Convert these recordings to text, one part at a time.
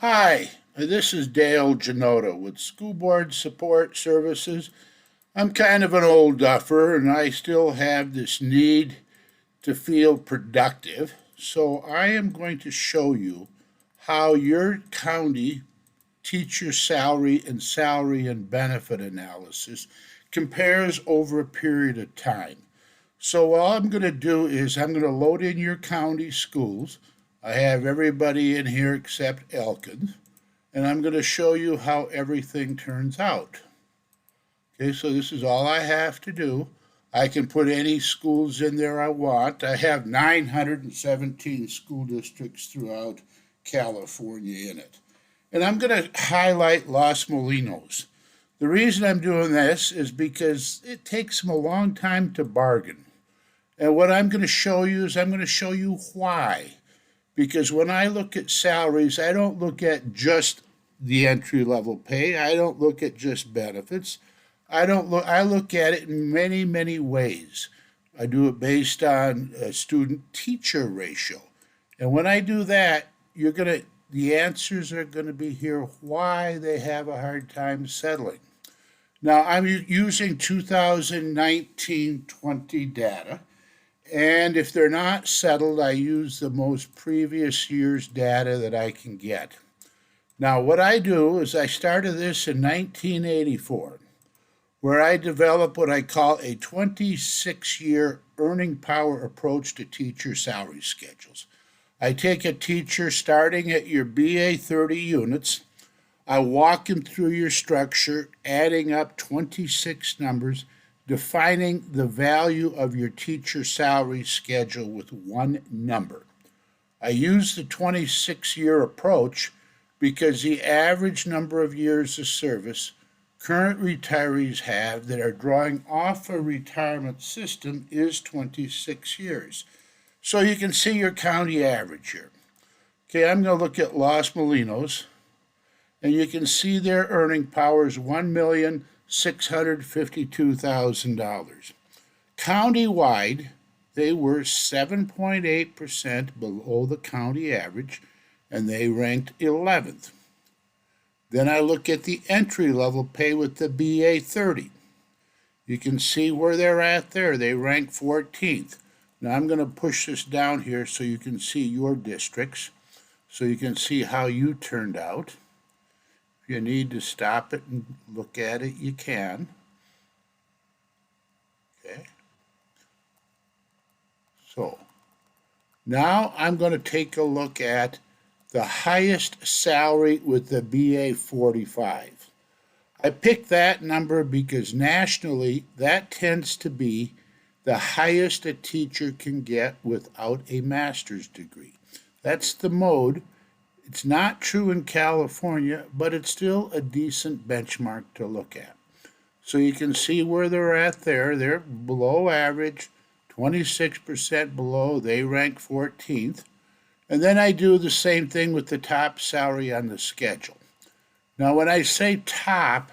Hi, this is Dale Janota with School Board Support Services. I'm kind of an old duffer and I still have this need to feel productive. So I am going to show you how your county teacher salary and benefit analysis compares over a period of time. So all I'm going to do is I'm going to load in your county schools. I have everybody in here except Elkins, and I'm going to show you how everything turns out. Okay, so this is all I have to do. I can put any schools in there I want. I have 917 school districts throughout California in it. And I'm going to highlight Los Molinos. The reason I'm doing this is because it takes them a long time to bargain. And what I'm going to show you is I'm going to show you why. Because when I look at salaries, I don't look at just the entry level pay. I don't look at just benefits. I look at it in many ways. I do it based on a student teacher ratio. And when I do that, the answers are going to be here why they have a hard time settling. Now, I'm using 2019-20 data. And if they're not settled, I use the most previous year's data that I can get. Now, what I do is I started this in 1984, where I developed what I call a 26-year earning power approach to teacher salary schedules. I take a teacher starting at your BA 30 units. I walk him through your structure, adding up 26 numbers, defining the value of your teacher salary schedule with one number. I use the 26-year approach because the average number of years of service current retirees have that are drawing off a retirement system is 26 years. So you can see your county average here. Okay, I'm going to look at Los Molinos, and you can see their earning power is $1,652,000. Countywide, they were 7.8% below the county average, and they ranked 11th. Then I look at the entry level pay with the BA 30. You can see where they're at there. They rank 14th. Now I'm going to push this down here so you can see your districts, so you can see how you turned out. If you need to stop it and look at it, you can. Okay. So now I'm going to take a look at the highest salary with the BA 45. I picked that number because nationally that tends to be the highest a teacher can get without a master's degree. That's the mode. It's not true in California, but it's still a decent benchmark to look at. So you can see where they're at there. They're below average, 26% below. They rank 14th. And then I do the same thing with the top salary on the schedule. Now, when I say top,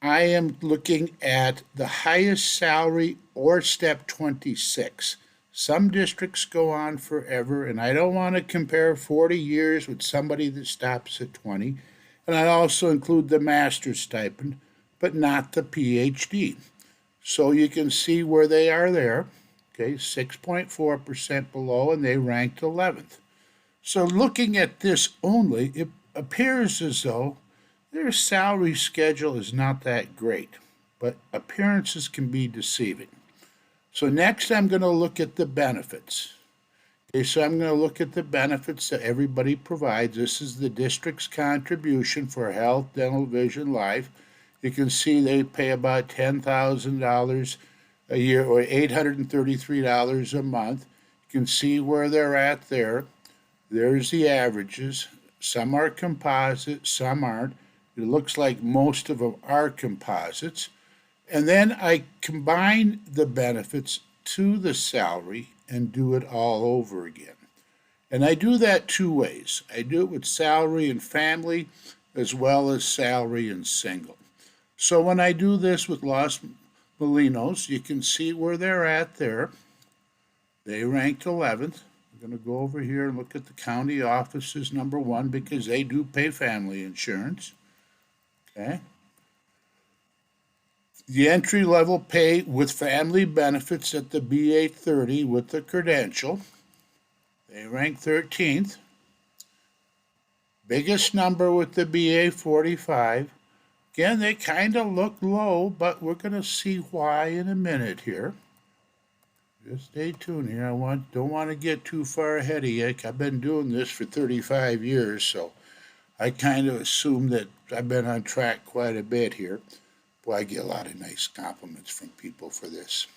I am looking at the highest salary or step 26. Some districts go on forever, and I don't want to compare 40 years with somebody that stops at 20. And I also include the master's stipend, but not the PhD. So you can see where they are there. Okay, 6.4% below, and they ranked 11th. So looking at this only, it appears as though their salary schedule is not that great, but appearances can be deceiving. So next I'm going to look at the benefits. Okay, so I'm going to look at the benefits that everybody provides. This is the district's contribution for health, dental, vision, life. You can see they pay about $10,000 a year or $833 a month. You can see where they're at there. There's the averages. Some are composite, some aren't. It looks like most of them are composites. And then I combine the benefits to the salary and do it all over again. And I do that two ways. I do it with salary and family as well as salary and single. So when I do this with Los Molinos, you can see where they're at there. They ranked 11th. I'm going to go over here and look at the county offices, number one, because they do pay family insurance. Okay. The entry level pay with family benefits at the BA 30 with the credential. They rank 13th. Biggest number with the BA 45. Again, they kind of look low, but we're going to see why in a minute here. Just stay tuned here. Don't want to get too far ahead of you. I've been doing this for 35 years, so I kind of assume that I've been on track quite a bit here. Boy, I get a lot of nice compliments from people for this.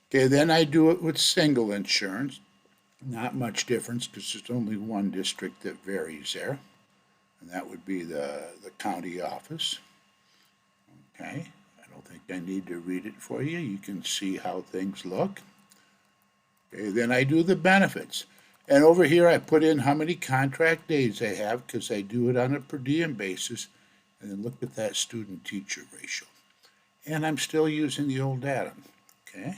Okay, then I do it with single insurance. Not much difference because there's only one district that varies there, and that would be the county office. Okay, I don't think I need to read it for you. You can see how things look. Okay, then I do the benefits. And over here I put in how many contract days I have because I do it on a per diem basis. And then look at that student-teacher ratio. And I'm still using the old data. Okay.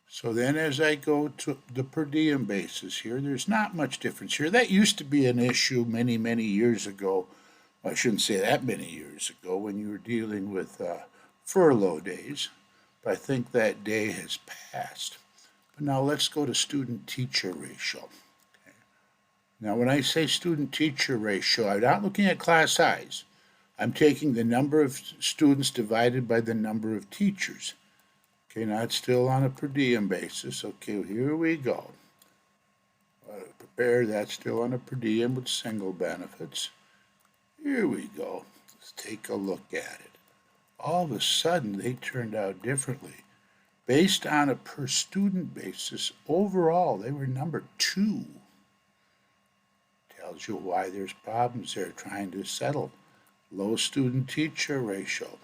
So then as I go to the per diem basis here, there's not much difference here. That used to be an issue many, many years ago. I shouldn't say that many years ago when you were dealing with furlough days. But I think that day has passed. But now let's go to student-teacher ratio. Okay. Now when I say student-teacher ratio, I'm not looking at class size. I'm taking the number of students divided by the number of teachers. Okay, now it's still on a per diem basis. Okay, here we go. Prepare, that's still on a per diem with single benefits. Here we go. Let's take a look at it. All of a sudden, they turned out differently. Based on a per student basis, overall, they were number 2. Tells you why there's problems there trying to settle. Low student-teacher ratio.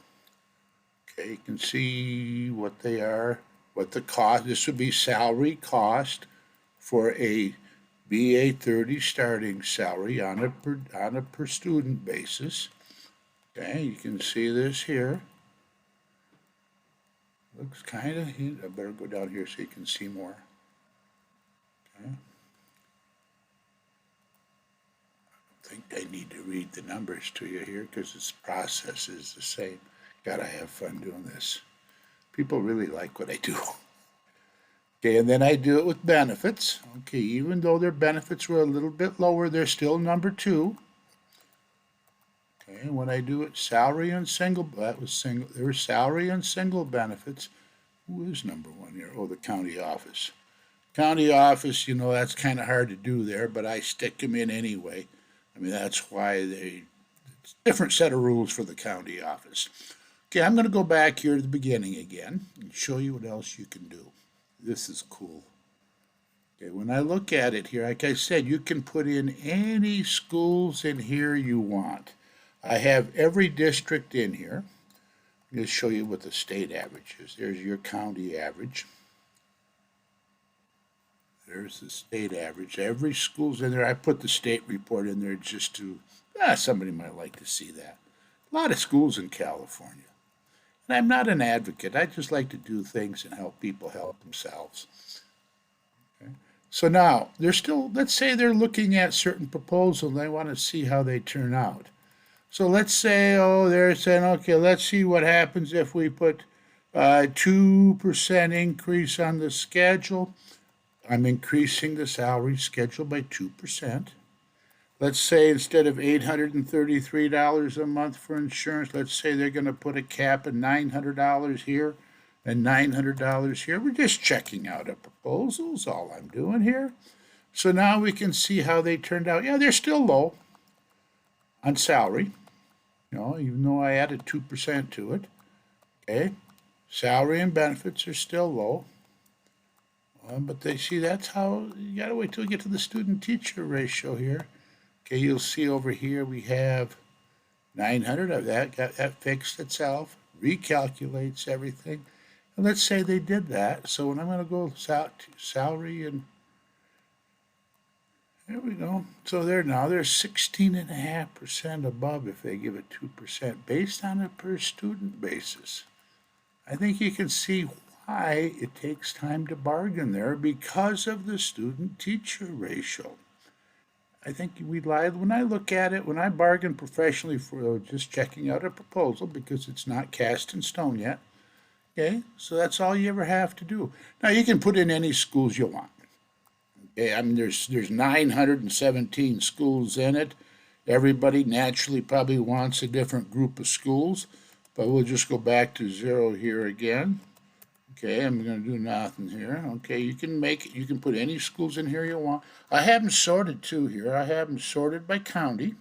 Okay, you can see what they are, what the cost, this would be salary cost for a BA 30 starting salary on a per student basis. Okay, you can see this here. Looks kind of, I better go down here so you can see more. Okay. I think I need to read the numbers to you here because this process is the same. God, I have fun doing this. People really like what I do. Okay, and then I do it with benefits. Okay, even though their benefits were a little bit lower, they're still number 2. Okay, when I do it salary and single, that was single, there was salary and single benefits. Who is number 1 here? Oh, the county office. County office, you know, that's kind of hard to do there, but I stick them in anyway. I mean, that's why it's a different set of rules for the county office. Okay, I'm going to go back here to the beginning again and show you what else you can do. This is cool. Okay, when I look at it here, like I said, you can put in any schools in here you want. I have every district in here. I'm going to show you what the state average is. There's your county average. There's the state average. Every school's in there. I put the state report in there just to, somebody might like to see that. A lot of schools in California. And I'm not an advocate. I just like to do things and help people help themselves. Okay. So now, they're still, let's say they're looking at certain proposals and they want to see how they turn out. So let's say, they're saying, okay, let's see what happens if we put 2% increase on the schedule. I'm increasing the salary schedule by 2%. Let's say instead of $833 a month for insurance, let's say they're going to put a cap of $900 here and $900 here. We're just checking out a proposal is all I'm doing here. So now we can see how they turned out. Yeah, they're still low on salary, you know, even though I added 2% to it. Okay, salary and benefits are still low. But they see that's how, you got to wait till we get to the student-teacher ratio here. Okay, you'll see over here we have 900 of that, got that fixed itself, recalculates everything. And let's say they did that. So when I'm going to go salary and there we go. So they're 16.5% above if they give it 2% based on a per student basis. I think you can see high, it takes time to bargain there because of the student-teacher ratio. I think we lied when I look at it, when I bargain professionally for just checking out a proposal because it's not cast in stone yet. Okay, so that's all you ever have to do. Now you can put in any schools you want. Okay, I mean there's 917 schools in it. Everybody naturally probably wants a different group of schools, but we'll just go back to 0 here again. Okay, I'm going to do nothing here. Okay, you can put any schools in here you want. I have them sorted too here. I have them sorted by county,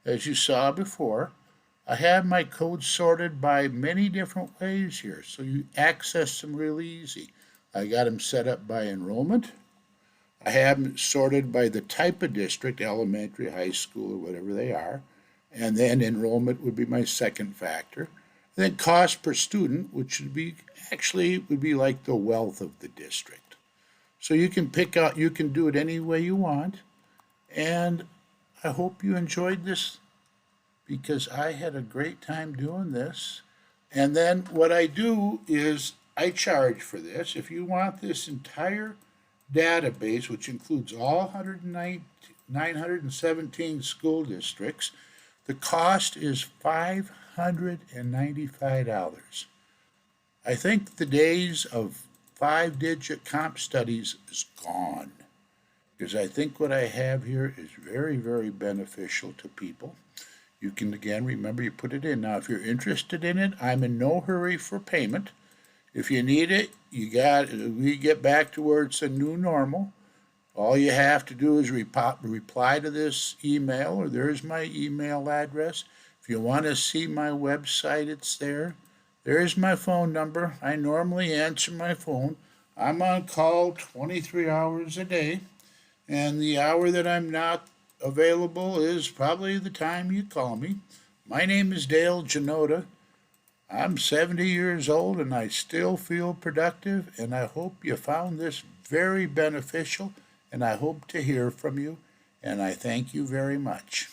as you saw before. I have my codes sorted by many different ways here, so you access them real easy. I got them set up by enrollment. I have them sorted by the type of district, elementary, high school, or whatever they are. And then enrollment would be my second factor. And then cost per student, which would be like the wealth of the district. So you can you can do it any way you want. And I hope you enjoyed this because I had a great time doing this. And then what I do is I charge for this. If you want this entire database, which includes all 917 school districts, the cost is $595. I think the days of 5-digit comp studies is gone because I think what I have here is very, very beneficial to people. You can, again, remember you put it in. Now, if you're interested in it, I'm in no hurry for payment. If you need it, we get back to where it's a new normal. All you have to do is reply to this email, or there's my email address. If you want to see my website, it's there. There's my phone number. I normally answer my phone. I'm on call 23 hours a day, and the hour that I'm not available is probably the time you call me. My name is Dale Janota. I'm 70 years old and I still feel productive, and I hope you found this very beneficial, and I hope to hear from you, and I thank you very much.